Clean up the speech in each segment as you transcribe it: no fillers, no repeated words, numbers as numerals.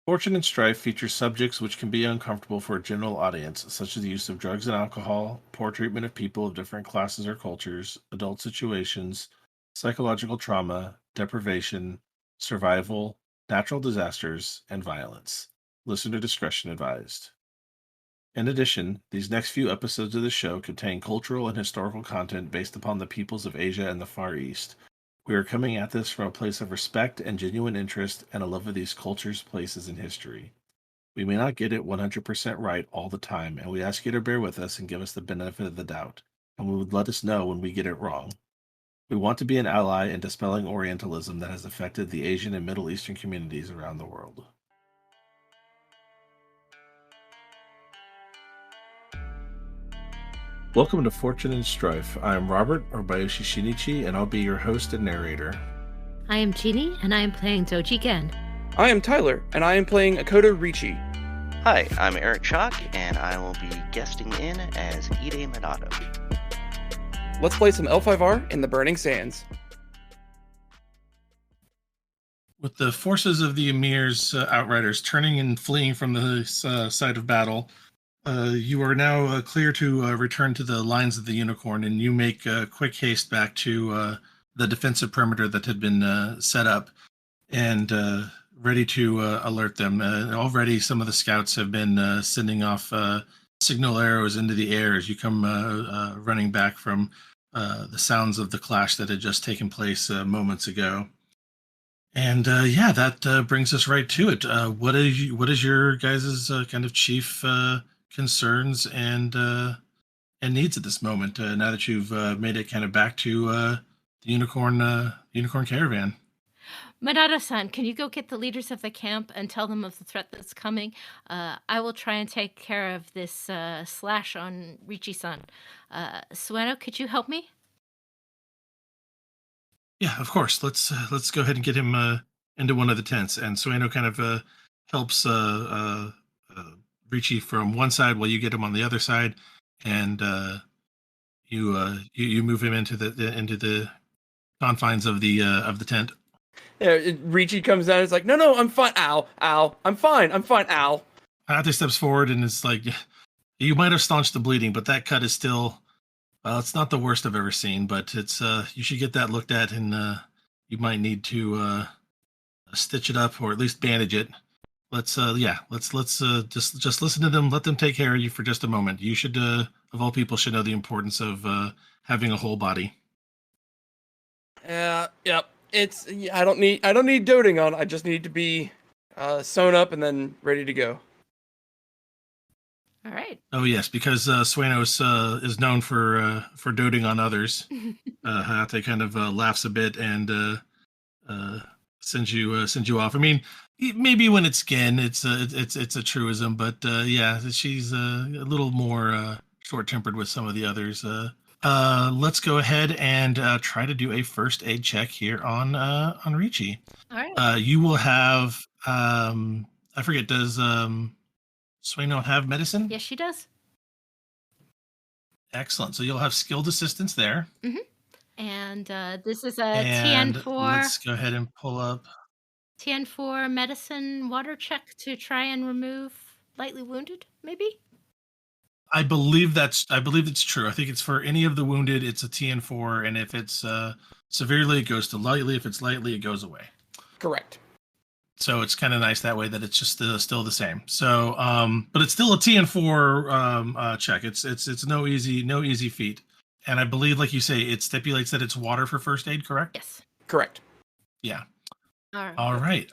Fortune and Strife features subjects which can be uncomfortable for a general audience, such as the use of drugs and alcohol, poor treatment of people of different classes or cultures, adult situations, psychological trauma, deprivation, survival, natural disasters, and violence. Listener discretion advised. In addition, these next few episodes of the show contain cultural and historical content based upon the peoples of Asia and the Far East. We are coming at this from a place of respect and genuine interest and a love of these cultures, places, and history. We may not get it 100% right all the time, and we ask you to bear with us and give us the benefit of the doubt, and we would let us know when we get it wrong. We want to be an ally in dispelling Orientalism that has affected the Asian and Middle Eastern communities around the world. Welcome to Fortune and Strife. I am Robert, or Bayoshi Shinichi, and I'll be your host and narrator. I am Jeannie, and I am playing Doji Gen. I am Tyler, and I am playing Akoto Ricci. Hi, I'm Eric Chalk, and I will be guesting in as Ide Minato. Let's play some L5R in the Burning Sands. With the forces of the Emir's outriders turning and fleeing from the site of battle, you are now clear to return to the lines of the Unicorn, and you make quick haste back to the defensive perimeter that had been set up and ready to alert them. Already some of the scouts have been sending off signal arrows into the air as you come running back from the sounds of the clash that had just taken place moments ago. And that brings us right to it. What is your guys' kind of chief concerns and needs at this moment? Now that you've made it kind of back to the Unicorn Caravan. Minato-san, can you go get the leaders of the camp and tell them of the threat that's coming? I will try and take care of this slash on Ricci-san. Sueno, could you help me? Yeah, of course. Let's go ahead and get him into one of the tents. And Sueno kind of helps Ricci from one side while you get him on the other side, and you move him into the confines of the tent. Yeah, Ricci comes down and is like, no, I'm fine. Ow, I'm fine, ow. Ate steps forward and is like, you might have staunched the bleeding, but that cut is still, it's not the worst I've ever seen, but it's, you should get that looked at, and you might need to stitch it up or at least bandage it. Let's just listen to them. Let them take care of you for just a moment. You should, of all people, should know the importance of having a whole body. Yep. I don't need doting on. I just need to be sewn up and then ready to go. All right. Oh yes, because Suenos is known for doting on others. Hayate kind of laughs a bit and sends you off. I mean, maybe when it's Gen, it's a truism, but yeah, she's a little more short-tempered with some of the others. Let's go ahead and try to do a first aid check here on Ricci. All right. You will have I forget, does Sueno have medicine? Yes, she does. Excellent. So you'll have skilled assistance there. Mm-hmm. And this is a And TN4. let's go ahead and pull up. TN4 medicine water check to try and remove lightly wounded, maybe? I believe it's true. I think it's for any of the wounded, it's a TN4, and if it's severely, it goes to lightly. If it's lightly, it goes away. Correct. So it's kind of nice that way that it's just still the same. So, but it's still a TN4 check. It's no easy feat. And I believe, like you say, it stipulates that it's water for first aid, correct? Yes. Correct. Yeah. All right.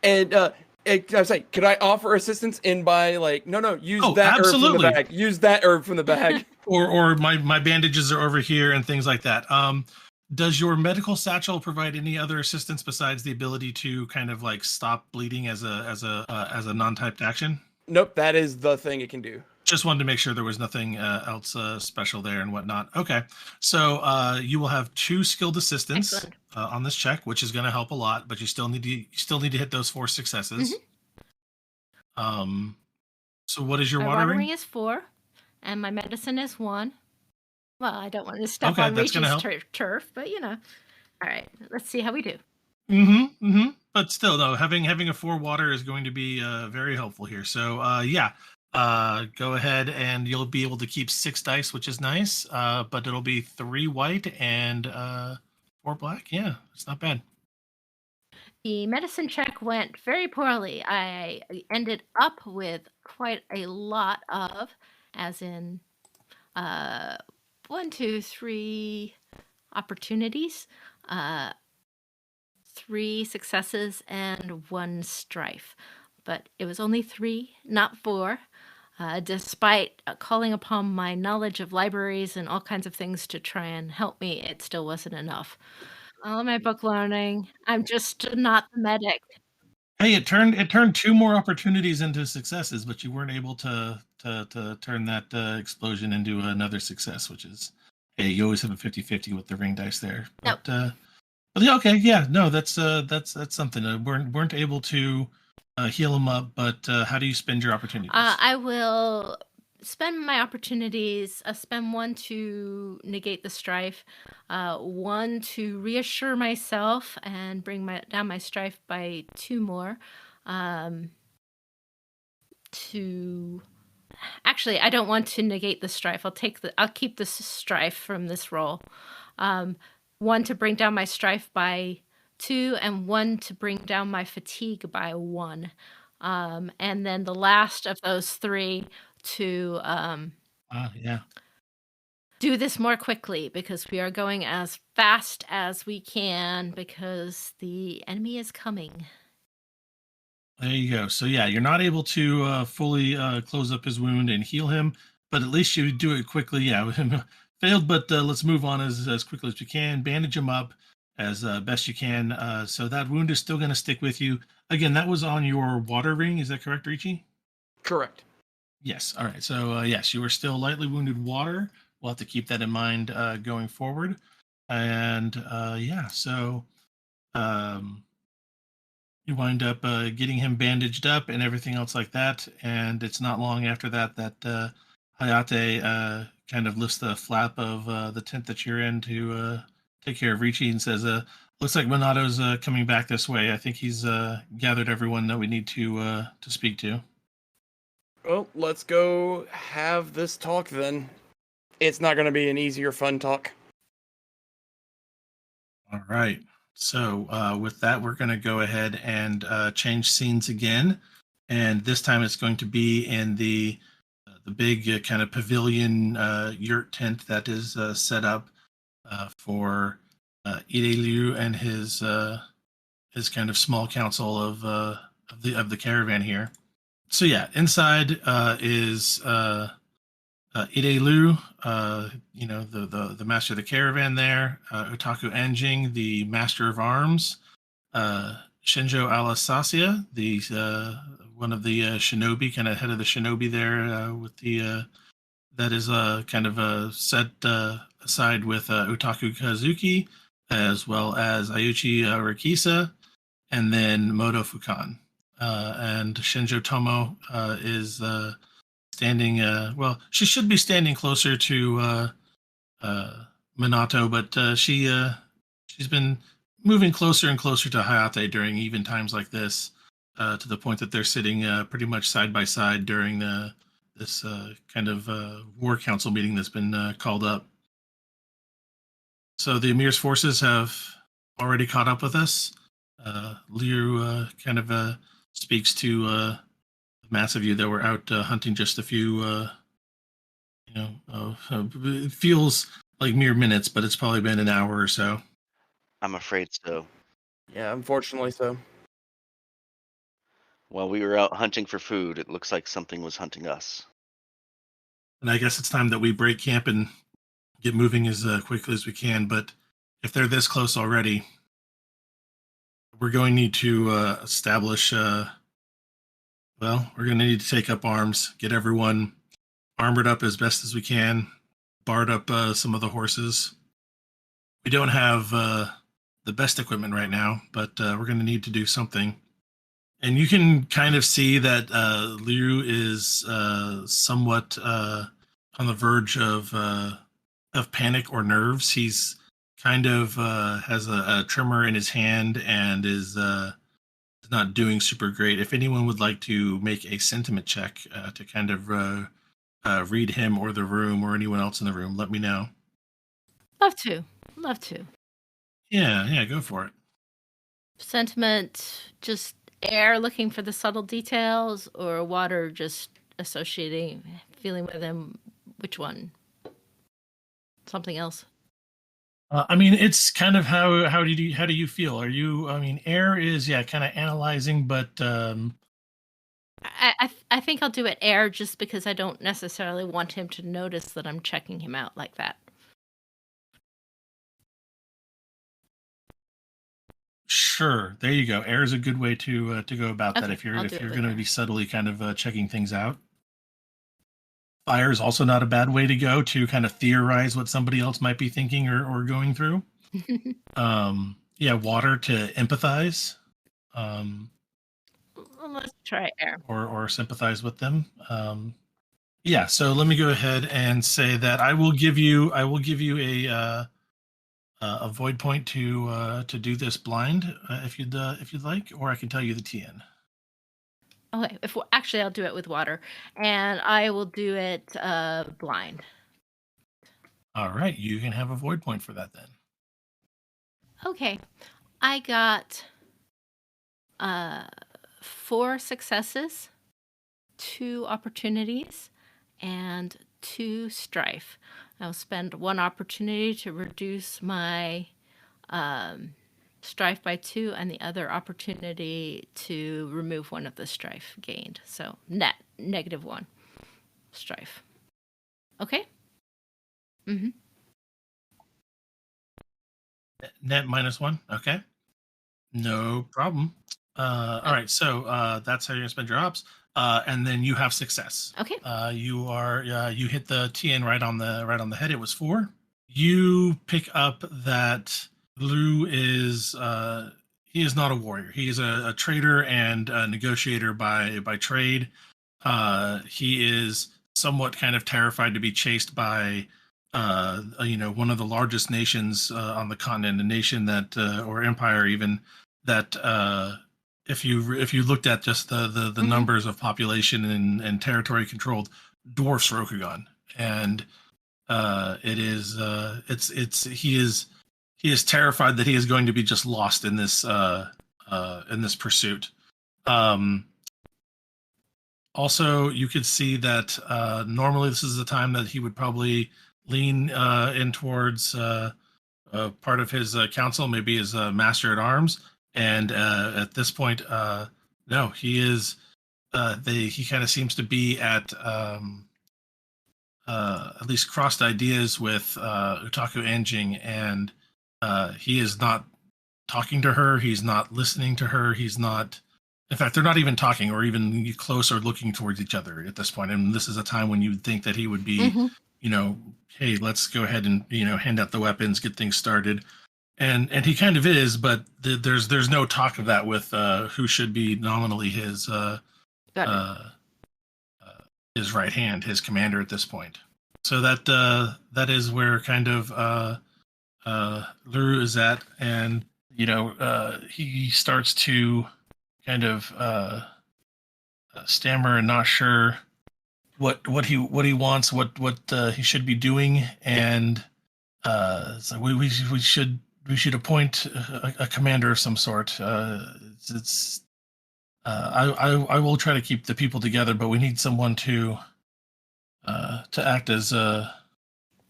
And I was like, could I offer assistance in by use that absolutely. herb from the bag. Use that herb from the bag. or my bandages are over here and things like that. Does your medical satchel provide any other assistance besides the ability to kind of like stop bleeding as a non-typed action? Nope, that is the thing it can do. Just wanted to make sure there was nothing else special there and whatnot. Okay, so you will have 2 skilled assistance on this check, which is going to help a lot, but you still need to hit those 4 successes. Mm-hmm. So what is your watering? Is 4, and my medicine is 1. Well, I don't want to step on Ricci's turf, but All right, let's see how we do. but still, though, having a 4 water is going to be very helpful here. So yeah, go ahead and you'll be able to keep 6 dice, which is nice. But it'll be 3 white and 4 black. Yeah, it's not bad. The medicine check went very poorly. I ended up with quite a lot of, as in 1, 2, 3 opportunities, 3 successes, and 1 strife. But it was only 3, not 4. Despite calling upon my knowledge of libraries and all kinds of things to try and help me, it still wasn't enough. All my book learning. I'm just not the medic. Hey, it turned 2 more opportunities into successes, but you weren't able to turn that explosion into another success, which is, hey, you always have a 50-50 with the ring dice there. Nope. But yeah, okay, yeah, no, that's something. Weren't able to heal him up, but how do you spend your opportunities? I will spend my opportunities. Spend 1 to negate the strife, 1 to reassure myself and bring down my strife by 2 more. Actually, I don't want to negate the strife. I'll keep the strife from this roll. 1 to bring down my strife by 2, and 1 to bring down my fatigue by 1. And then the last of those 3 to Yeah. do this more quickly, because we are going as fast as we can because the enemy is coming. There you go. So yeah, you're not able to fully close up his wound and heal him, but at least you do it quickly. Yeah, failed, but let's move on as quickly as we can. Bandage him up as best you can. So that wound is still going to stick with you. Again, that was on your water ring. Is that correct, Richie? Correct. Yes. All right. So yes, you are still lightly wounded water. We'll have to keep that in mind going forward. And yeah, so you wind up getting him bandaged up and everything else like that. And it's not long after that that Hayate kind of lifts the flap of the tent that you're in to take care of Richie and says, looks like Monato's coming back this way. I think he's gathered everyone that we need to speak to. Well, let's go have this talk then. It's not going to be an easy or fun talk. All right. So with that, we're going to go ahead and change scenes again. And this time it's going to be in the big kind of pavilion yurt tent that is set up for Ide Liu and his kind of small council of the caravan here. So yeah, inside is Ide Liu, the master of the caravan there, Otaku Enjing, the master of arms, Shinjo Alasasia, the one of the shinobi, kind of head of the shinobi there, with the that is kind of set aside with Otaku Kazuki, as well as Ayuchi Rikisa, and then Moto Fukan. And Shinjo Tomo is standing, well, she should be standing closer to Minato, but she's been moving closer and closer to Hayate during even times like this, to the point that they're sitting pretty much side by side during this kind of war council meeting that's been called up. So the Emir's forces have already caught up with us. Liu kind of speaks to the mass of you that were out hunting just a few, it feels like mere minutes, but it's probably been an hour or so. I'm afraid so. Yeah, unfortunately so. While we were out hunting for food, it looks like something was hunting us. And I guess it's time that we break camp and get moving as quickly as we can. But if they're this close already, we're going to need to establish, we're going to need to take up arms, get everyone armored up as best as we can, barred up some of the horses. We don't have the best equipment right now, but we're going to need to do something. And you can kind of see that Liu is somewhat on the verge of panic or nerves. He's kind of has a tremor in his hand and is not doing super great. If anyone would like to make a sentiment check to kind of read him or the room or anyone else in the room, let me know. Love to. Love to. Yeah, go for it. Sentiment, just air looking for the subtle details, or water just associating, feeling with him. Which one? Something else? I mean, it's kind of how do you feel? Are you? I mean, air is kind of analyzing, but I think I'll do it air just because I don't necessarily want him to notice that I'm checking him out like that. sure. There you go. Air is a good way to go about that Okay, if you're I'll do it with going to air. be subtly kind of checking things out. Fire is also not a bad way to go to kind of theorize what somebody else might be thinking or going through. Water to empathize. Let's try air. Or sympathize with them. So let me go ahead and say that I will give you a void point to do this blind if you'd like, or I can tell you the TN. Okay, actually I'll do it with water, and I will do it blind. All right, you can have a void point for that then. Okay, I got 4 successes, 2 opportunities, and 2 strife. I'll spend 1 opportunity to reduce my strife by 2, and the other opportunity to remove 1 of the strife gained. So net -1 strife. Okay? Mm-hmm. Net -1. Okay. No problem. All right, so that's how you're gonna spend your ops, and then you have success. Okay. You hit the TN right on the head. It was 4. You pick up that Lou is he is not a warrior. He is a trader and a negotiator by trade. He is somewhat kind of terrified to be chased by one of the largest nations on the continent, a nation that or empire even that if you looked at just the numbers of population and territory controlled, dwarfs Rokugan, and it is he is terrified that he is going to be just lost in this pursuit. Also, you could see that normally this is the time that he would probably lean in towards part of his council, maybe his master at arms. And at this point, no, he is. He kind of seems to be at least crossed ideas with Utaku Anjing, and he is not talking to her. He's not listening to her. He's not. In fact, they're not even talking or even close or looking towards each other at this point. And this is a time when you'd think that he would be, hey, let's go ahead and hand out the weapons, get things started. And he kind of is, but there's no talk of that with who should be nominally his right hand, his commander at this point. So that is where kind of Luru is at, and he starts to kind of stammer and not sure what he wants, what he should be doing, and so we should appoint a commander of some sort. I will try to keep the people together, but we need someone to act as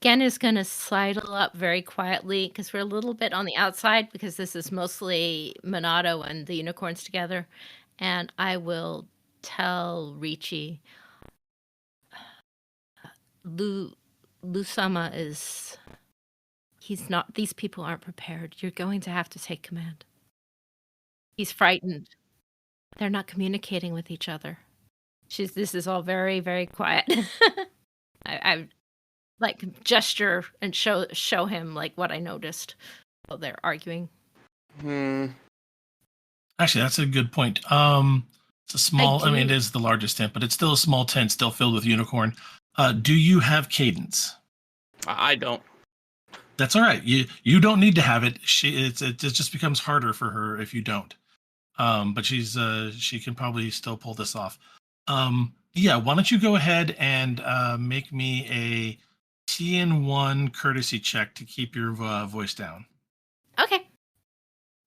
Gen is going to sidle up very quietly because we're a little bit on the outside because this is mostly Monado and the unicorns together. And I will tell Ricci, Lusama is... He's not... These people aren't prepared. You're going to have to take command. He's frightened. They're not communicating with each other. This is all very, very quiet. I like gesture and show him like what I noticed while they're arguing. Actually, that's a good point. It's a small. I mean, it is the largest tent, but it's still a small tent, still filled with unicorn. Do you have cadence? I don't. That's all right. You don't need to have it. It just becomes harder for her if you don't. but she can probably still pull this off. Yeah, why don't you go ahead and make me a TN1 courtesy check to keep your voice down. Okay.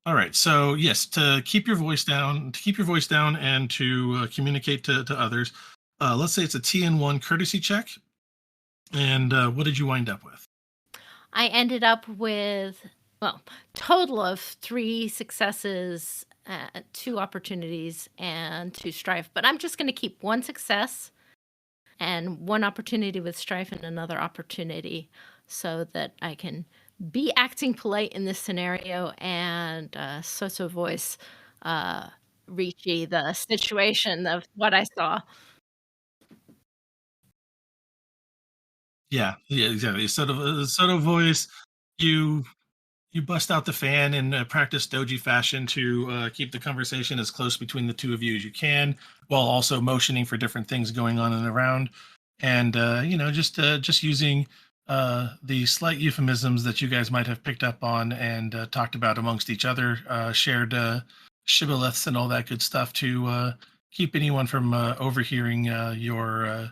All right. So yes, to keep your voice down, and to communicate to others. Let's say it's a TN1 courtesy check. And what did you wind up with? I ended up with, well, total of 3 successes, 2 opportunities, and 2 strife. But I'm just going to keep 1 success and 1 opportunity with strife and another opportunity so that I can be acting polite in this scenario and so voice Ricci the situation of what I saw. Yeah, exactly. Soto voice, you you bust out the fan and practice doji fashion to keep the conversation as close between the two of you as you can, while also motioning for different things going on and around, and just using the slight euphemisms that you guys might have picked up on and talked about amongst each other, shared shibboleths and all that good stuff to keep anyone from overhearing your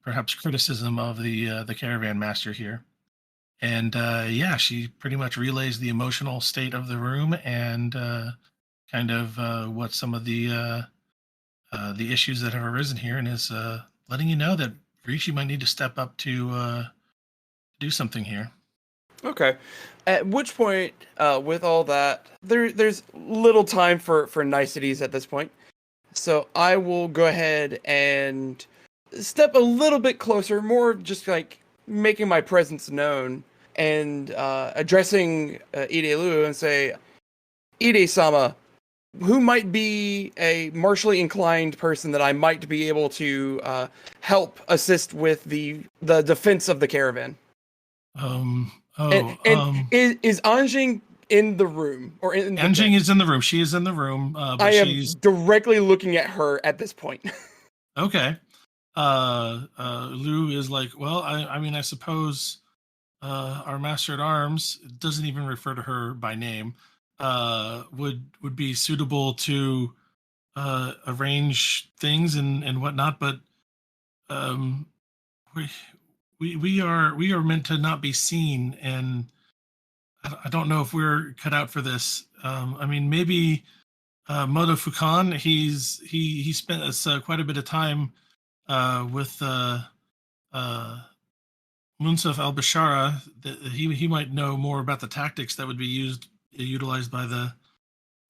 perhaps criticism of the caravan master here. And yeah, she pretty much relays the emotional state of the room and kind of what some of the issues that have arisen here, and is letting you know that Rishi might need to step up to do something here. Okay. At which point, with all that, there's little time for niceties at this point. So I will go ahead and step a little bit closer, more just like making my presence known and addressing Ide-Lu and say, Ide-sama, who might be a martially inclined person that I might be able to help assist with the defense of the caravan? Is Anjing in the room or in the Anjing tent? is in the room. She is in the room. But I am she's directly looking at her at this point. okay. Lou is like, well, I mean, I suppose our master at arms doesn't even refer to her by name. Would be suitable to arrange things and whatnot, but um, we are meant to not be seen, and I don't know if we're cut out for this. I mean, maybe Moto Fukan. He spent us quite a bit of time with Munsaf Al Bashara. He might know more about the tactics that would be utilized uh,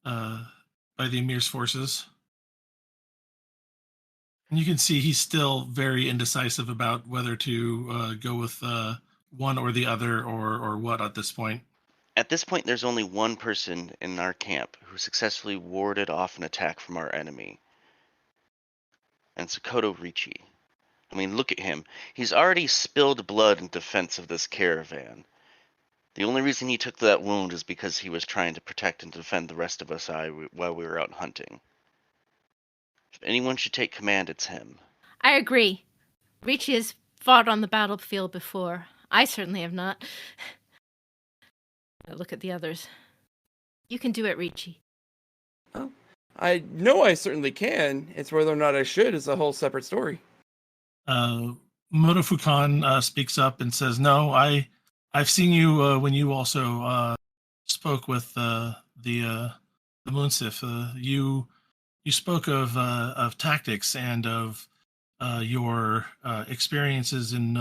by the Emir's forces. And you can see he's still very indecisive about whether to go with one or the other, or what at this point. At this point, there's only one person in our camp who successfully warded off an attack from our enemy. And it's Koto Ricci. I mean, look at him. He's already spilled blood in defense of this caravan. The only reason he took that wound is because he was trying to protect and defend the rest of us while we were out hunting. If anyone should take command, it's him. I agree. Ricci has fought on the battlefield before. I certainly have not. Look at the others. You can do it, Ricci. Oh, I know I certainly can. It's whether or not I should is a whole separate story. Moto Fukan speaks up and says, "No, I've seen you when you also spoke with the Munsif. You spoke of tactics and of your experiences in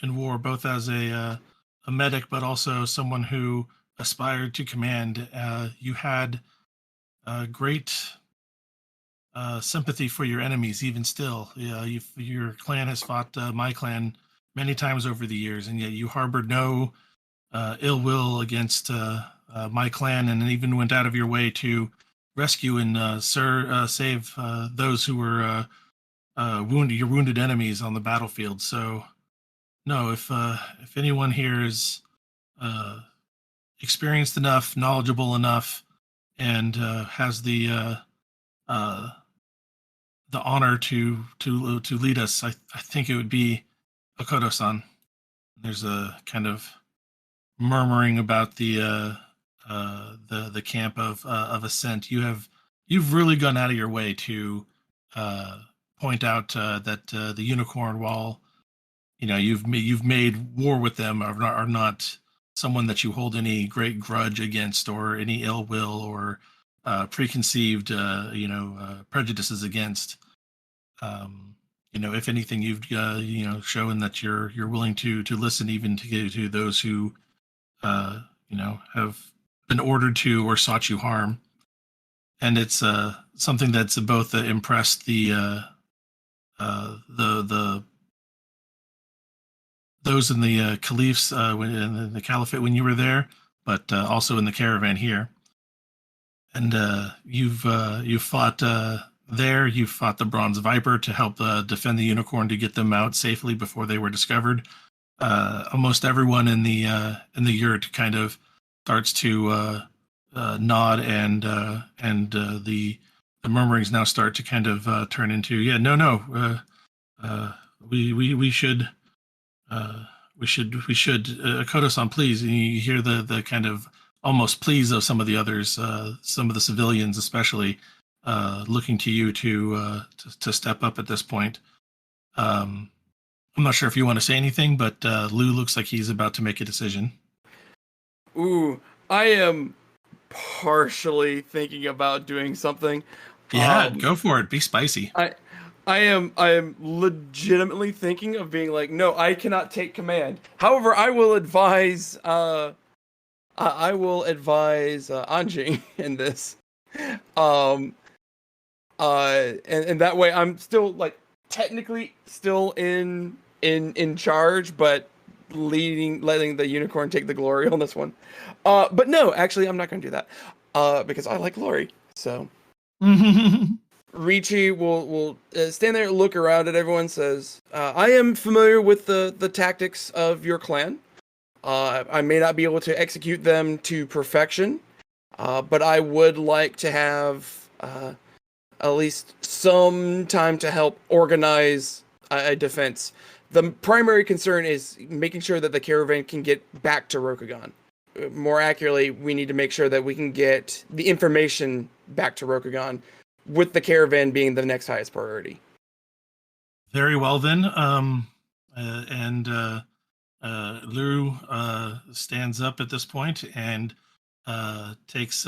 war, both as a medic, but also someone who aspired to command. You had great sympathy for your enemies, even still. Your clan has fought my clan many times over the years, and yet you harbored no ill will against my clan, and even went out of your way to rescue and save those who were your wounded enemies on the battlefield. So, no, if anyone here is experienced enough, knowledgeable enough, and has the honor to lead us, I think it would be Akoto-san. There's a kind of murmuring about the the camp of Ascent, you've really gone out of your way to point out that the Unicorn, while you've made war with them, are not someone that you hold any great grudge against or any ill will or preconceived prejudices against. If anything, you've shown that you're willing to listen even to those who have been ordered to or sought you harm. And it's something that's both impressed the those in the caliphs in the caliphate when you were there, but also in the caravan here. And you've fought there. You fought the Bronze Viper to help defend the Unicorn to get them out safely before they were discovered. Almost everyone in the yurt kind of starts to nod, and the murmurings now start to kind of turn into we should Kodo-san, please. And you hear the kind of almost pleas of some of the others, some of the civilians especially, looking to you to step up at this point. I'm not sure if you want to say anything, but Lou looks like he's about to make a decision. Ooh, I am partially thinking about doing something. Yeah, go for it. Be spicy. I am legitimately thinking of being like, no, I cannot take command. However, I will advise Anjing in this. And that way I'm still like technically still in charge, but letting the Unicorn take the glory on this one. But no, actually I'm not going to do that. Because I like glory. So Ricci will stand there, look around at everyone, says, I am familiar with the tactics of your clan. I may not be able to execute them to perfection, but I would like to have at least some time to help organize a defense. The primary concern is making sure that the caravan can get back to Rokugan. More accurately, we need to make sure that we can get the information back to Rokugan, with the caravan being the next highest priority. Very well then. Lou stands up at this point and takes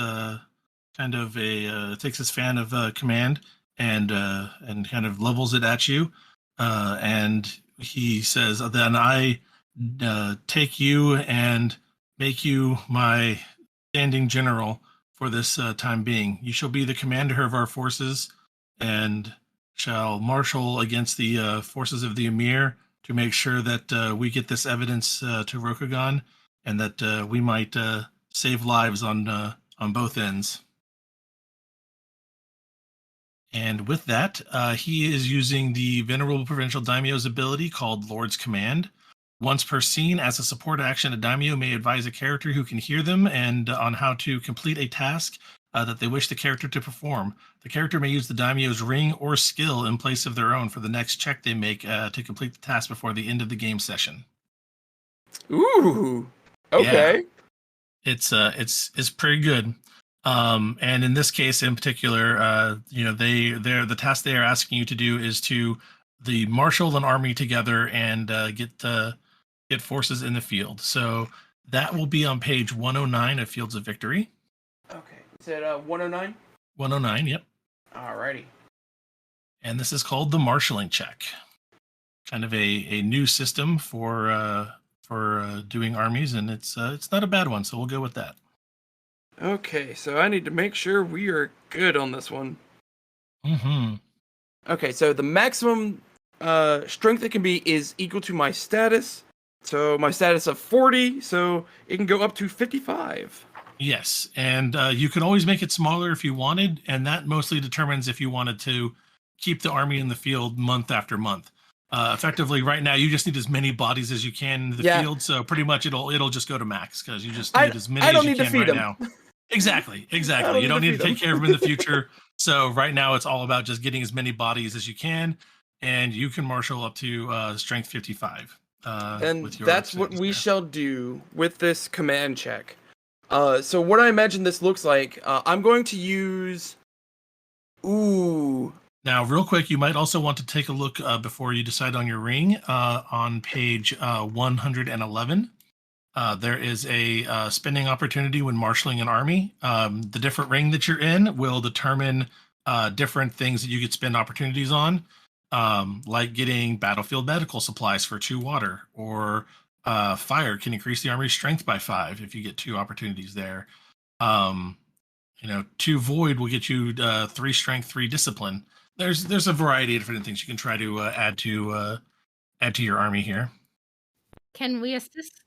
takes his fan of command and kind of levels it at you, and he says, "Then I take you and make you my standing general for this time being. You shall be the commander of our forces and shall marshal against the forces of the Emir to make sure that we get this evidence to Rokugan, and that we might save lives on both ends." And with that, he is using the Venerable Provincial Daimyo's ability called Lord's Command. Once per scene, as a support action, a daimyo may advise a character who can hear them and on how to complete a task that they wish the character to perform. The character may use the daimyo's ring or skill in place of their own for the next check they make to complete the task before the end of the game session. Ooh, okay. Yeah. It's pretty good. And in this case in particular, the task they are asking you to do is to marshal an army together and get forces in the field. So that will be on page 109 of Fields of Victory. Okay. Is it 109? 109, yep. Alrighty. And this is called the marshalling check. Kind of a new system for doing armies, and it's not a bad one, so we'll go with that. Okay, so I need to make sure we are good on this one. Mm-hmm. Okay, so the maximum strength it can be is equal to my status. So my status of 40, so it can go up to 55. Yes, and you can always make it smaller if you wanted, and that mostly determines if you wanted to keep the army in the field month after month. Effectively, right now, you just need as many bodies as you can in the field, so pretty much it'll just go to max, because you just need as many as you can right now. Exactly. You don't need to take care of them in the future. So right now, it's all about just getting as many bodies as you can, and you can marshal up to strength 55. And that's what we shall do with this command check. So what I imagine this looks like, I'm going to use. Ooh. Now, real quick, you might also want to take a look before you decide on your ring on page 111. There is a spending opportunity when marshaling an army. The different ring that you're in will determine different things that you could spend opportunities on, like getting battlefield medical supplies for 2 water, or fire can increase the army's strength by 5 if you get 2 opportunities there. 2 void will get you 3 strength, 3 discipline. There's a variety of different things you can try to add to your army here. Can we assist?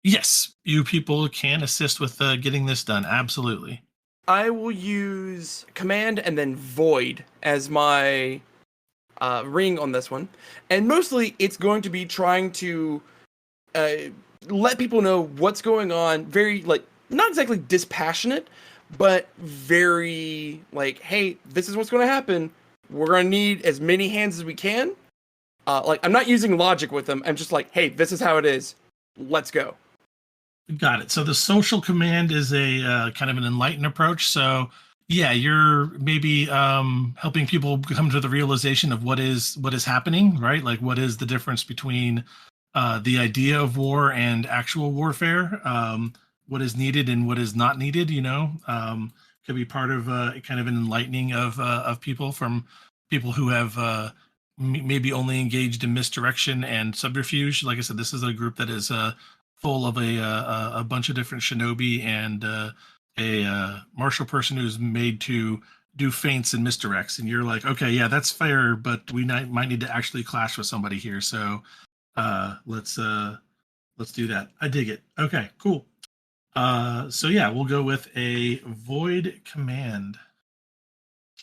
Yes, you people can assist with getting this done. Absolutely. I will use command and then void as my ring on this one, and mostly it's going to be trying to let people know what's going on. Very not exactly dispassionate, but very hey, this is what's going to happen. We're going to need as many hands as we can. I'm not using logic with them. I'm just hey, this is how it is. Let's go. Got it. So the social command is a kind of an enlightened approach. So yeah, you're maybe helping people come to the realization of what is happening, right? Like, what is the difference between the idea of war and actual warfare? What is needed and what is not needed? Could be part of kind of an enlightening of people, from people who have maybe only engaged in misdirection and subterfuge. Like I said, this is a group that is full of a bunch of different shinobi and a martial person who's made to do feints and misdirects, and you're like, okay, yeah, that's fair, but we might need to actually clash with somebody here. So let's do that. I dig it. Okay, cool. So yeah, we'll go with a void command.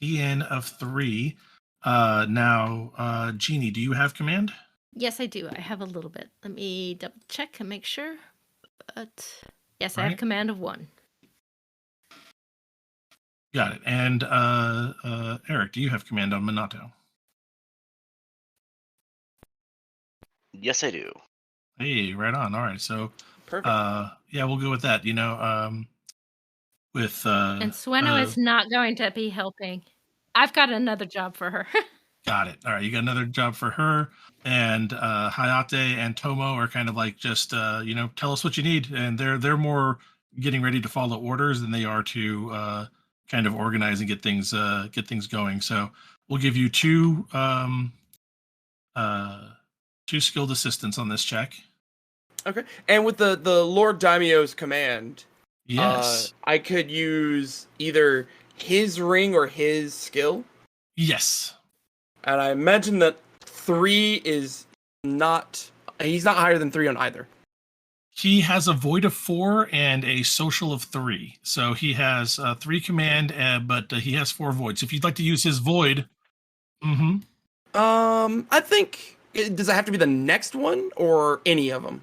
TN of 3. Now, Jeannie, do you have command? Yes, I do. I have a little bit. Let me double check and make sure. But yes, I Right. have command of 1. Got it. And Eric, do you have command on Minato? Yes, I do. Hey, right on. All right. So Perfect. yeah, we'll go with that. With And Sueno is not going to be helping. I've got another job for her. got it. All right, you got another job for her, and Hayate and Tomo are kind of just tell us what you need, and they're more getting ready to follow orders than they are to kind of organize and get things going. So we'll give you 2 skilled assistants on this check. Okay. And with the Lord Daimyo's command, Yes. I could use either his ring or his skill. Yes. And I imagine that 3 is not... He's not higher than 3 on either. He has a void of 4 and a social of 3. So he has 3 command, but he has 4 voids. If you'd like to use his void... Mm-hmm. I think... Does it have to be the next one or any of them?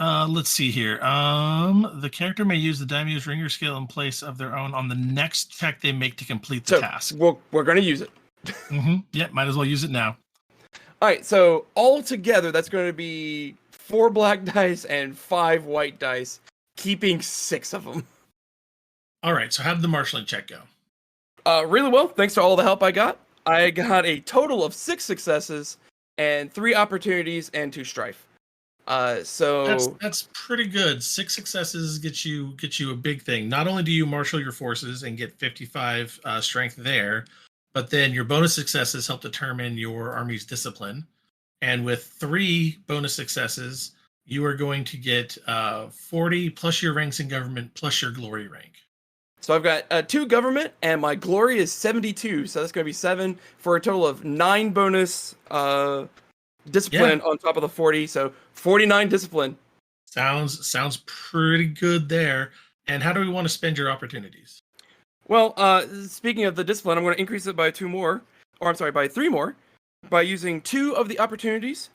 Let's see here. The character may use the Daimyo's Ringer skill in place of their own on the next check they make to complete the task. We're going to use it. Mm-hmm. Yeah, might as well use it now. All right, so all together, that's going to be 4 black dice and 5 white dice, keeping 6 of them. All right, so how did the marshalling check go? Really well, thanks to all the help I got. I got a total of 6 successes and 3 opportunities and 2 strife. So that's pretty good. 6 successes get you a big thing. Not only do you marshal your forces and get 55 strength there, but then your bonus successes help determine your army's discipline. And with 3 bonus successes, you are going to get 40 plus your ranks in government plus your glory rank. So I've got 2 government, and my glory is 72. So that's going to be 7 for a total of 9 bonus discipline on top of the 40. So 49 discipline. Sounds pretty good there. And how do we want to spend your opportunities? Well, speaking of the discipline, I'm going to increase it by 2 more, or I'm sorry, by 3 more, by using 2 of the opportunities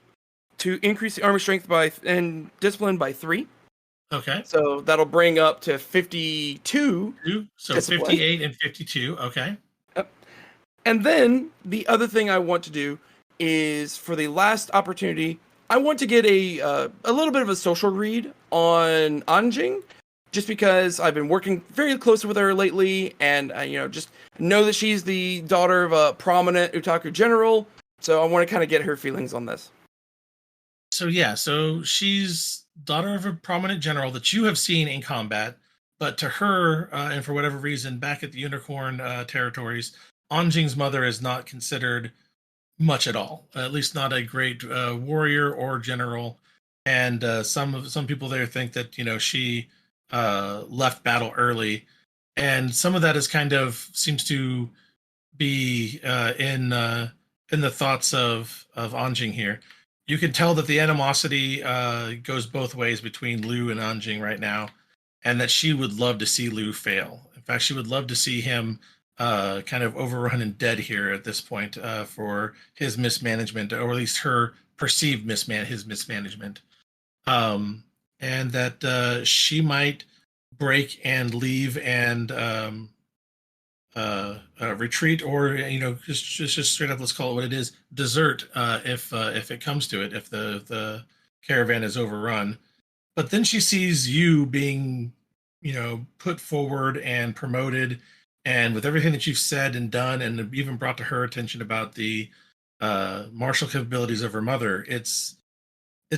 to increase the armor strength and discipline by 3. Okay. So that'll bring up to 52. So discipline. 58 and 52. Okay. Yep. And then the other thing I want to do is for the last opportunity, I want to get a little bit of a social read on Anjing. just because I've been working very closely with her lately, and just know that she's the daughter of a prominent Utaku general. So I want to kind of get her feelings on this. So yeah, so she's daughter of a prominent general that you have seen in combat, but to her, and for whatever reason, back at the Unicorn territories, Anjing's mother is not considered much at all. At least not a great warrior or general. And some people there think that she left battle early, and some of that is kind of seems to be in the thoughts of Anjing here. You can tell that the animosity goes both ways between Liu and Anjing right now, and that she would love to see Liu fail. In fact, she would love to see him kind of overrun and dead here at this point for his mismanagement, or at least her perceived his mismanagement, and that she might break and leave and retreat, or just straight up, let's call it what it is, desert, if it comes to it, if the caravan is overrun. But then she sees you being put forward and promoted, and with everything that you've said and done, and even brought to her attention about the martial capabilities of her mother, it's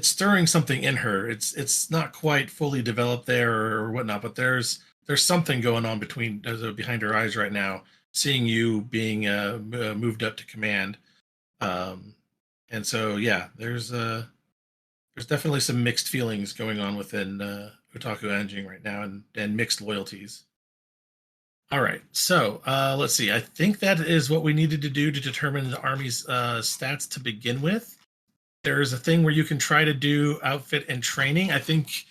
stirring something in her. It's not quite fully developed there or whatnot, but there's something going on behind her eyes right now, seeing you being moved up to command. And so yeah, there's definitely some mixed feelings going on within Otaku Anjing right now, and mixed loyalties. All right, so let's see. I think that is what we needed to do to determine the army's stats to begin with. There's a thing where you can try to do outfit and training. I think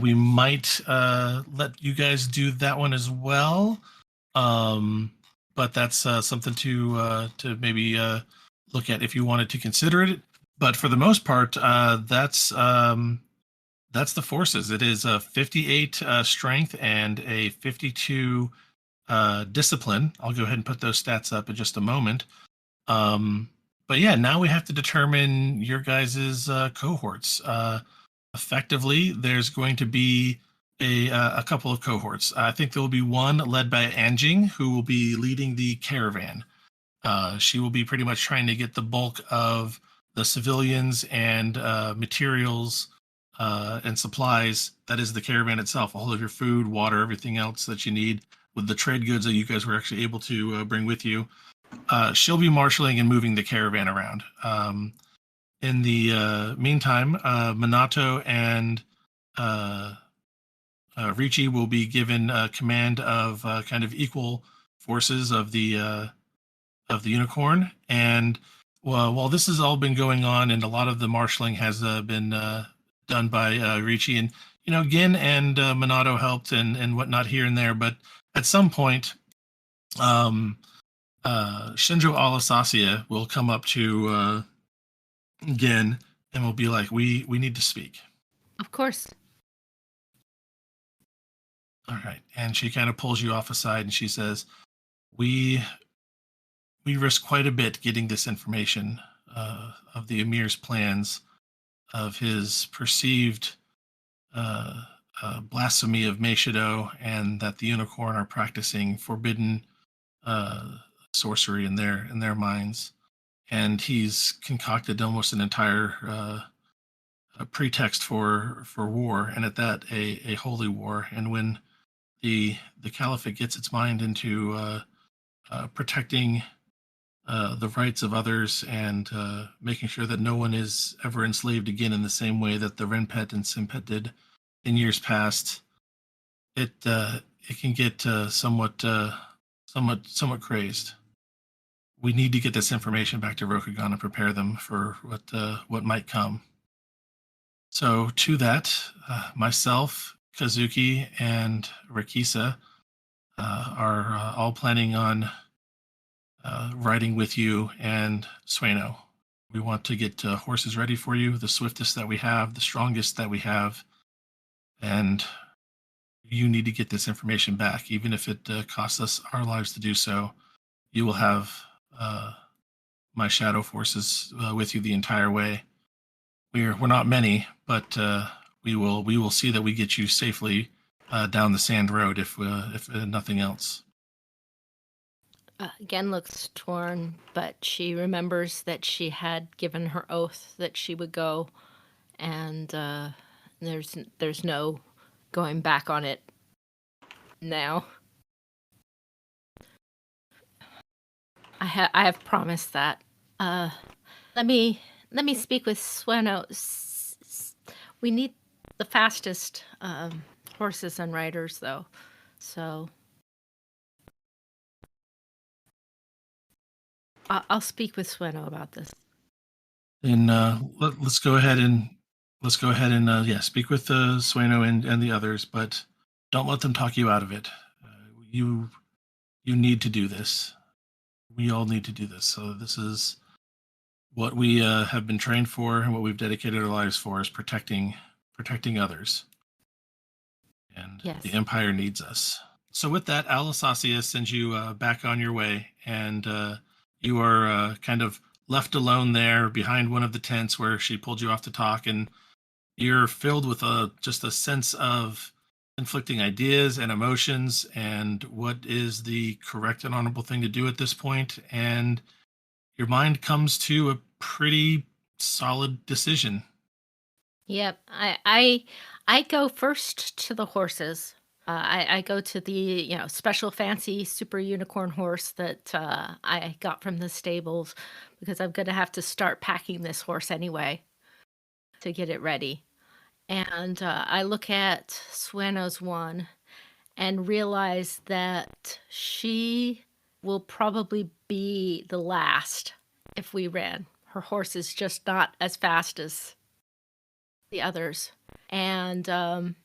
we might let you guys do that one as well. But that's something to maybe look at if you wanted to consider it. But for the most part, that's the forces. It is a 58 strength and a 52 discipline. I'll go ahead and put those stats up in just a moment. But yeah, now we have to determine your guys' cohorts. Effectively, there's going to be a couple of cohorts. I think there will be one led by Anjing, who will be leading the caravan. She will be pretty much trying to get the bulk of the civilians and materials and supplies. That is the caravan itself, all of your food, water, everything else that you need, with the trade goods that you guys were actually able to bring with you. She'll be marshaling and moving the caravan around. In the meantime, Minato and Ricci will be given command of kind of equal forces of the Unicorn. And while this has all been going on, and a lot of the marshaling has been done by Ricci, and Gin and Minato helped and whatnot here and there, but at some point, Shinjo Alasasia will come up to Gin and will be like, we need to speak. Of course. All right. And she kind of pulls you off aside and she says, we risk quite a bit getting this information of the Emir's plans, of his perceived blasphemy of Meishido, and that the Unicorn are practicing forbidden sorcery in their minds. And he's concocted almost an entire pretext for war, and at that a holy war. And when the caliphate gets its mind into protecting the rights of others, and making sure that no one is ever enslaved again in the same way that the Renpet and Simpet did in years past, it can get somewhat crazed. We need to get this information back to Rokugan and prepare them for what might come. So to that, myself, Kazuki, and Rikisa are all planning on riding with you and Sueno. We want to get horses ready for you, the swiftest that we have, the strongest that we have, and you need to get this information back, even if it costs us our lives to do so. You will have my shadow forces with you the entire way. We're not many, but we will see that we get you safely down the sand road, if nothing else. Again looks torn, but she remembers that she had given her oath that she would go, and there's no going back on it now. I have promised that. Let me speak with Sueno. We need the fastest horses and riders, though. So I'll speak with Sueno about this. And let's go ahead and speak with Sueno and the others, but don't let them talk you out of it. You need to do this. We all need to do this. So this is what we have been trained for, and what we've dedicated our lives for, is protecting others. And Yes. the Empire needs us. So with that, Alisacia sends you back on your way, and you are kind of left alone there behind one of the tents where she pulled you off to talk, and you're filled with just a sense of conflicting ideas and emotions, and what is the correct and honorable thing to do at this point. And your mind comes to a pretty solid decision. Yep. I go first to the horses. I go to the special fancy super unicorn horse that I got from the stables, because I'm gonna have to start packing this horse anyway to get it ready. And I look at Sueno's one and realize that she will probably be the last if we ran. Her horse is just not as fast as the others. And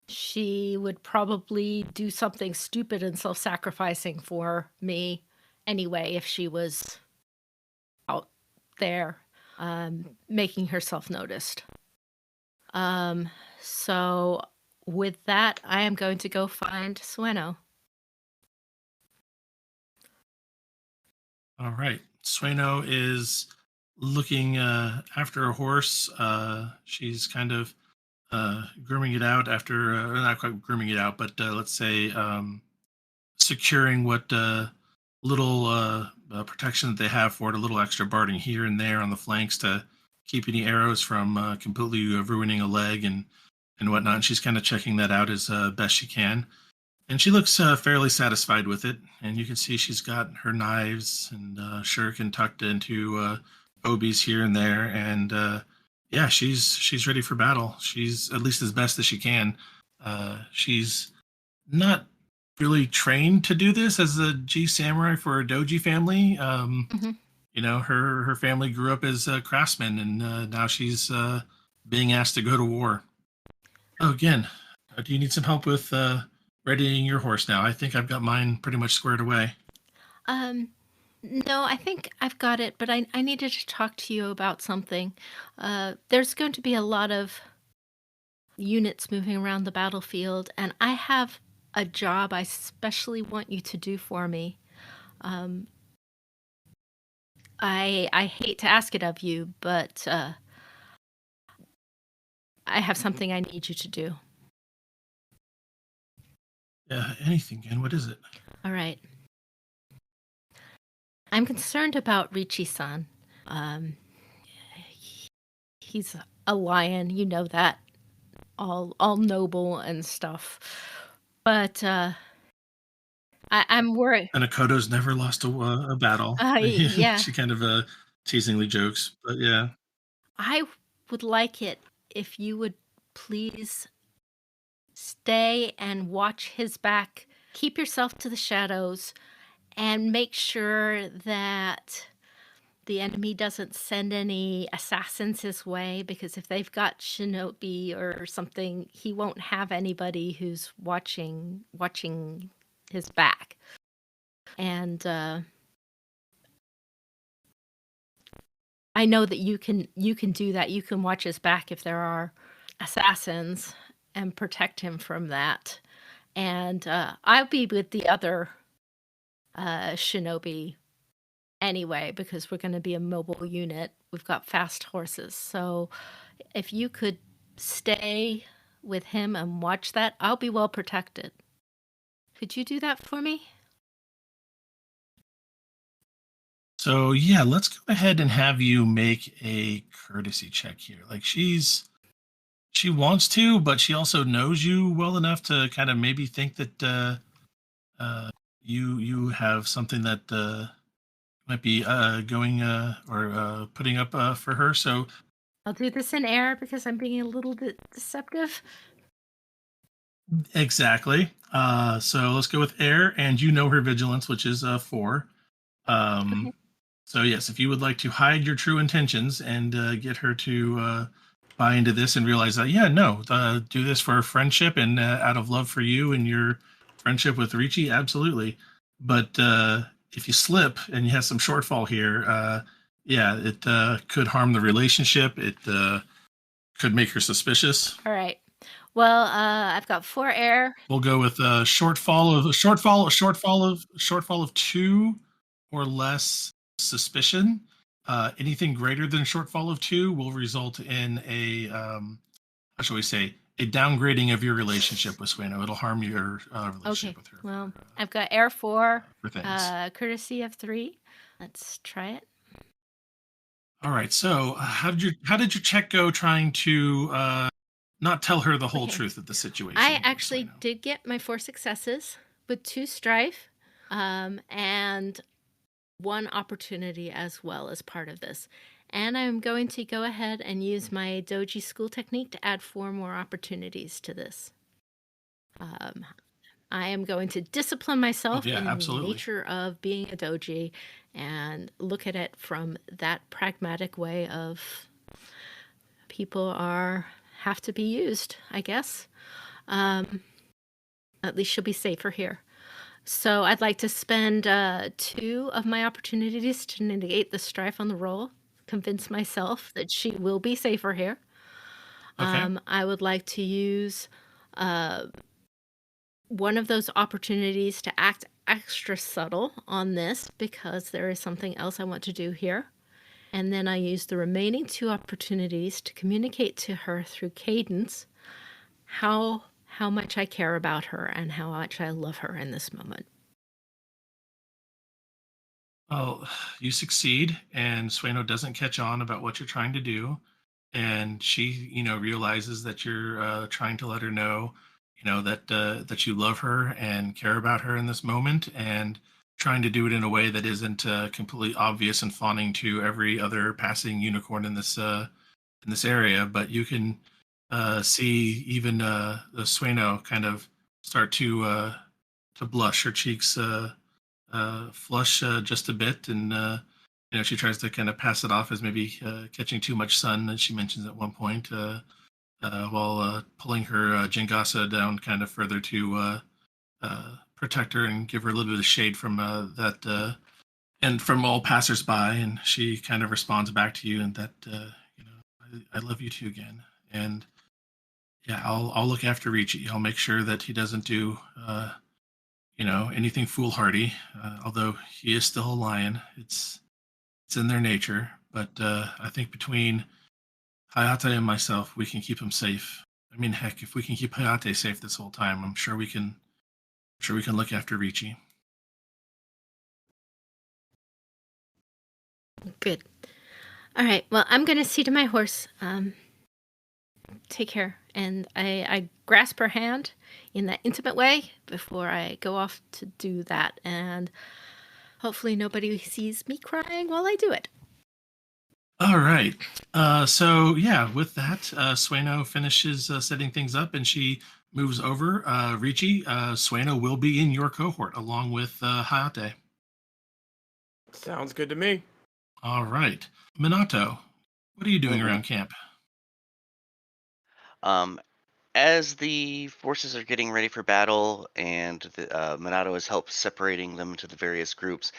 she would probably do something stupid and self-sacrificing for me anyway if she was out there making herself noticed. So with that, I am going to go find Sueno. All right. Sueno is looking after a horse. She's kind of grooming it out after, not quite grooming it out, but let's say securing what little protection that they have for it, a little extra barding here and there on the flanks to keep any arrows from completely ruining a leg and whatnot. And she's kind of checking that out as best she can. And she looks fairly satisfied with it. And you can see she's got her knives and shuriken tucked into obies here and there. And yeah, she's ready for battle. She's at least as best as she can. She's not really trained to do this as a G samurai for a doji family. You know, her family grew up as craftsmen, and now she's being asked to go to war. Oh, again, do you need some help with readying your horse now? I think I've got mine pretty much squared away. No, I think I've got it, but I needed to talk to you about something. There's going to be a lot of units moving around the battlefield, and I have a job I especially want you to do for me. I hate to ask it of you, but I have something I need you to do. Yeah, anything, Gen. What is it? All right. I'm concerned about Richie-san. He's a lion, you know that. All noble and stuff. But I'm worried. And Akoto's never lost a battle. Yeah. She kind of teasingly jokes, but yeah. I would like it if you would please stay and watch his back. Keep yourself to the shadows and make sure that the enemy doesn't send any assassins his way, because if they've got shinobi or something, he won't have anybody who's watching his back. And I know that you can do that. You can watch his back if there are assassins and protect him from that. And I'll be with the other shinobi anyway, because we're going to be a mobile unit. We've got fast horses. So if you could stay with him and watch that, I'll be well protected. Could you do that for me? So yeah, let's go ahead and have you make a courtesy check here. Like she wants to, but she also knows you well enough to kind of maybe think that uh, you have something that might be going or putting up for her. So I'll do this in air because I'm being a little bit deceptive. exactly. So let's go with air, and you know her vigilance, which is 4. Okay. So yes, if you would like to hide your true intentions and get her to buy into this and realize that, yeah, no, do this for friendship and out of love for you and your friendship with Ricci, absolutely. But if you slip and you have some shortfall here, yeah, it could harm the relationship. It could make her suspicious. All right. Well, I've got 4 air. We'll go with a shortfall of 2 or less suspicion. Anything greater than shortfall of 2 will result in a how shall we say, a downgrading of your relationship with Sueno. It'll harm your relationship Okay. with her. Well, I've got air 4, For things. courtesy of 3. Let's try it. All right. So how did your check go trying to not tell her the whole Okay. truth of the situation? I with actually Sueno? did get my 4 successes with 2 strife, and 1 opportunity as well as part of this. And I'm going to go ahead and use my doji school technique to add 4 more opportunities to this. I am going to discipline myself yeah, in absolutely. the nature of being a doji and look at it from that pragmatic way of people have to be used, I guess. At least she'll be safer here. So I'd like to spend 2 of my opportunities to negate the strife on the roll, convince myself that she will be safer here. Okay. I would like to use one of those opportunities to act extra subtle on this because there is something else I want to do here. And then I use the remaining 2 opportunities to communicate to her through cadence how much I care about her and how much I love her in this moment. Well, you succeed, and Sueno doesn't catch on about what you're trying to do, and she, realizes that you're trying to let her know, that you love her and care about her in this moment, and trying to do it in a way that isn't completely obvious and fawning to every other passing unicorn in this area. But you can see even the Sueno kind of start to blush. Her cheeks flush just a bit, and she tries to kind of pass it off as maybe catching too much sun, as she mentions at one point, while pulling her Jingasa down kind of further to protect her and give her a little bit of shade from that and from all passersby. And she kind of responds back to you, and that I love you too again, and yeah, I'll look after Ricci. I'll make sure that he doesn't do anything foolhardy. Although he is still a lion, it's in their nature. But I think between Hayate and myself, we can keep him safe. I mean, heck, if we can keep Hayate safe this whole time, I'm sure we can. Sure, we can look after Ricci. Good. All right. Well, I'm going to see to my horse. Take care. And I grasp her hand in that intimate way before I go off to do that. And hopefully nobody sees me crying while I do it. All right. So yeah, with that, Sueno finishes setting things up, and she moves over. Ricci, Sueno will be in your cohort along with Hayate. Sounds good to me. All right, Minato, what are you doing Mhm. around camp? Um, as the forces are getting ready for battle, and Minato has helped separating them into the various groups,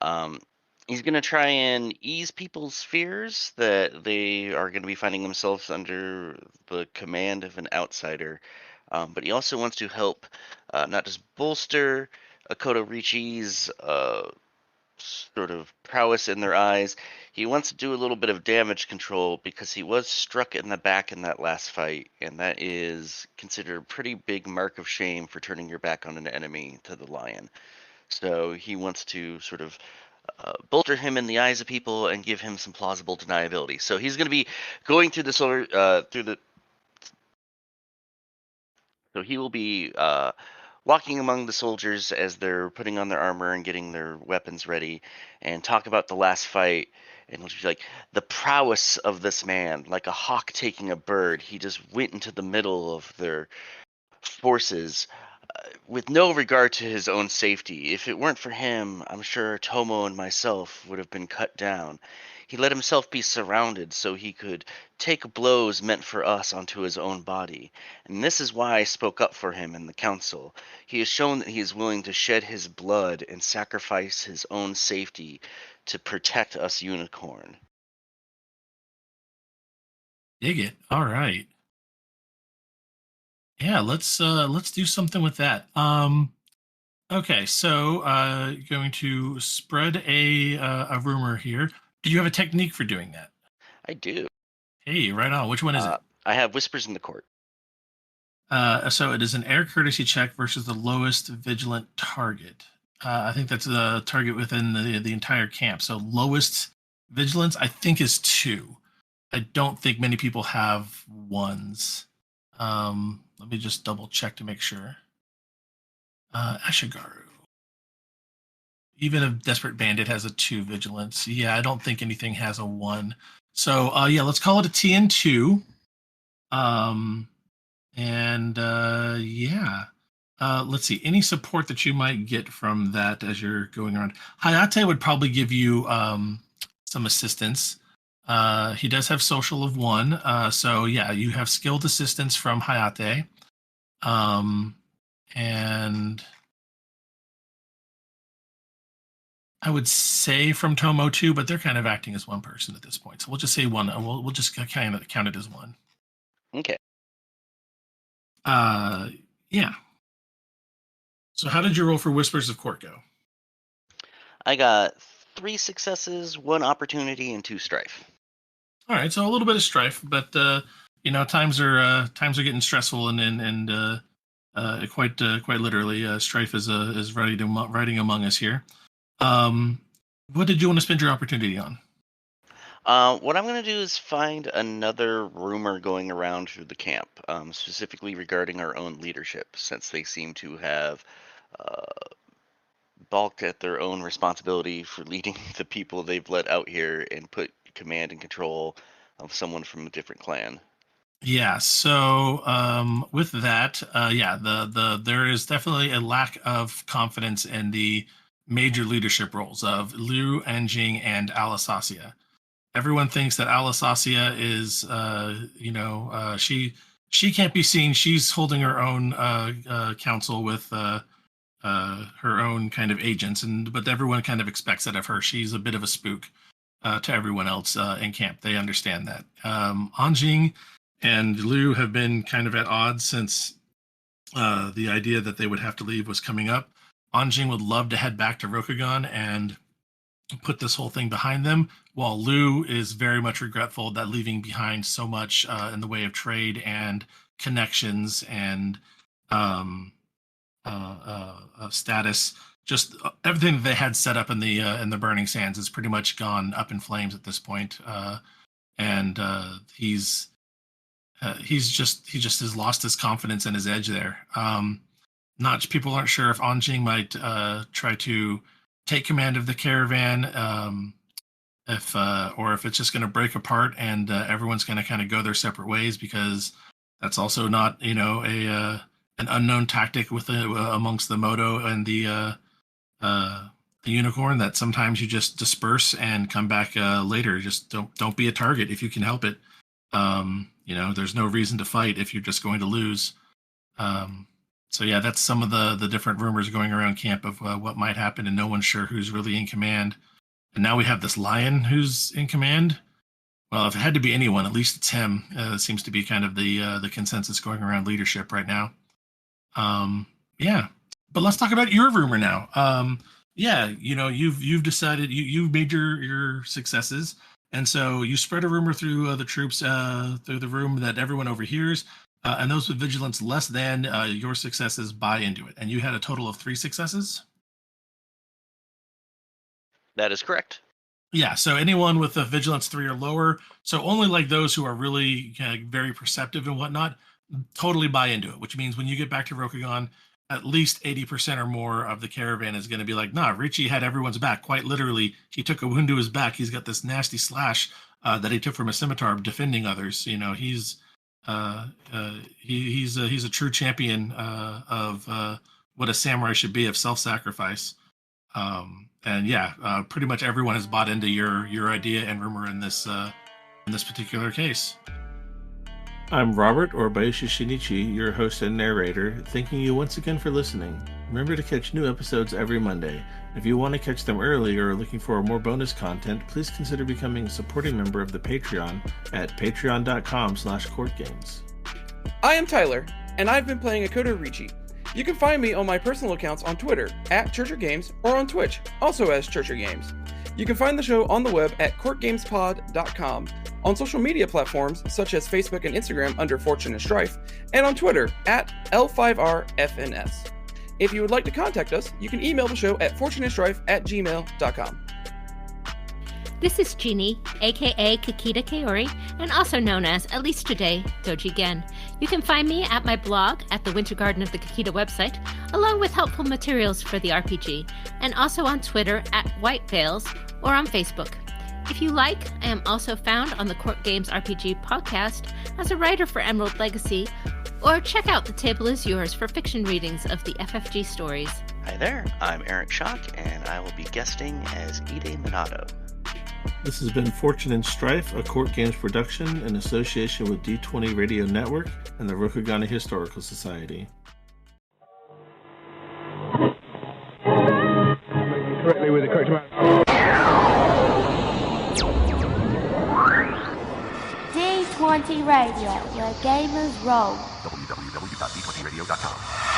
um, he's going to try and ease people's fears that they are going to be finding themselves under the command of an outsider. But he also wants to help not just bolster Akoto Richi's sort of prowess in their eyes. He wants to do a little bit of damage control because he was struck in the back in that last fight, and that is considered a pretty big mark of shame for turning your back on an enemy to the lion. So he wants to sort of bolster him in the eyes of people and give him some plausible deniability. So he's going to be going through the solar through the. So he will be walking among the soldiers as they're putting on their armor and getting their weapons ready, and talk about the last fight. And he'll be like, the prowess of this man, like a hawk taking a bird. He just went into the middle of their forces with no regard to his own safety. If it weren't for him, I'm sure Tomo and myself would have been cut down. He let himself be surrounded so he could take blows meant for us onto his own body. And this is why I spoke up for him in the council. He has shown that he is willing to shed his blood and sacrifice his own safety to protect us unicorn. Dig it. All right. Yeah, let's do something with that. Okay, so going to spread a rumor here. Do you have a technique for doing that? I do. Hey, right on. Which one is it? I have Whispers in the Court. So it is an air courtesy check versus the lowest vigilant target. I think that's a target within the entire camp. So lowest vigilance, I think, is 2. I don't think many people have 1s. Let me just double check to make sure. Ashigaru. Even a Desperate Bandit has a 2 vigilance. Yeah, I don't think anything has a 1. So yeah, let's call it a TN2. Yeah. Let's see. Any support that you might get from that as you're going around. Hayate would probably give you some assistance. He does have social of 1. So yeah, you have skilled assistance from Hayate. And I would say from Tomo too, but they're kind of acting as one person at this point. So we'll just say 1. We'll just kind of count it as 1. Okay. Yeah. So how did you roll for Whispers of Court go? I got 3 successes, 1 opportunity, and 2 strife. All right, so a little bit of strife, but times are getting stressful, and quite literally, strife is riding among us here. What did you want to spend your opportunity on? What I'm going to do is find another rumor going around through the camp, specifically regarding our own leadership, since they seem to have balked at their own responsibility for leading the people they've let out here and put command and control of someone from a different clan. Yeah, so with that, there is definitely a lack of confidence in the major leadership roles of Liu, Anjing, and Alisacia. Everyone thinks that Alisacia is, she can't be seen. She's holding her own council with her own kind of agents, but everyone kind of expects that of her. She's a bit of a spook to everyone else in camp. They understand that. Anjing and Liu have been kind of at odds since the idea that they would have to leave was coming up. Anjing would love to head back to Rokugan and put this whole thing behind them, while Liu is very much regretful that leaving behind so much in the way of trade and connections and status. Just everything that they had set up in the Burning Sands is pretty much gone up in flames at this point. And he just has lost his confidence and his edge there. People aren't sure if Anjing might try to take command of the caravan, or if it's just going to break apart and everyone's going to kind of go their separate ways, because that's also not an unknown tactic amongst the Moto and the unicorn, that sometimes you just disperse and come back later. Just don't be a target if you can help it. There's no reason to fight if you're just going to lose. So yeah, that's some of the different rumors going around camp of what might happen, and no one's sure who's really in command. And now we have this lion who's in command. Well, if it had to be anyone, at least it's him. It seems to be kind of the consensus going around leadership right now. Yeah, but let's talk about your rumor now. Yeah, you've decided you've made your successes, and so you spread a rumor through the troops through the room that everyone overhears, and those with vigilance less than your successes buy into it. And you had a total of 3 successes. That is correct. Yeah, so anyone with a vigilance 3 or lower, so only like those who are really very perceptive and whatnot, totally buy into it. Which means when you get back to Rokugan, at least 80% or more of the caravan is going to be like, nah, Richie had everyone's back. Quite literally, he took a wound to his back. He's got this nasty slash that he took from a scimitar defending others. He's he's a true champion of what a samurai should be, of self-sacrifice. And yeah, pretty much everyone has bought into your idea and rumor in this particular case. I'm Robert, or Bayoshi Shinichi, your host and narrator, thanking you once again for listening. Remember to catch new episodes every Monday. If you want to catch them early or are looking for more bonus content, please consider becoming a supporting member of the Patreon at patreon.com/courtgames. I am Tyler, and I've been playing Akodo Richie. You can find me on my personal accounts on Twitter at Churcher Games or on Twitch, also as Churcher Games. You can find the show on the web at courtgamespod.com, on social media platforms such as Facebook and Instagram under Fortune and Strife, and on Twitter at L5RFNS. If you would like to contact us, you can email the show at fortuneandstrife@gmail.com. This is Jeannie, aka Kikita Kaori, and also known as, at least today, Doji Gen. You can find me at my blog at the Winter Garden of the Kikita website, along with helpful materials for the RPG, and also on Twitter at White Veils or on Facebook. If you like, I am also found on the Court Games RPG podcast as a writer for Emerald Legacy, or check out The Table Is Yours for fiction readings of the FFG stories. Hi there, I'm Eric Schock, and I will be guesting as Ide Minato. This has been Fortune and Strife, a Court Games production in association with D20 Radio Network and the Rokugana Historical Society. Correctly with the correct amount. D20 Radio, where gamers roll. www.d20radio.com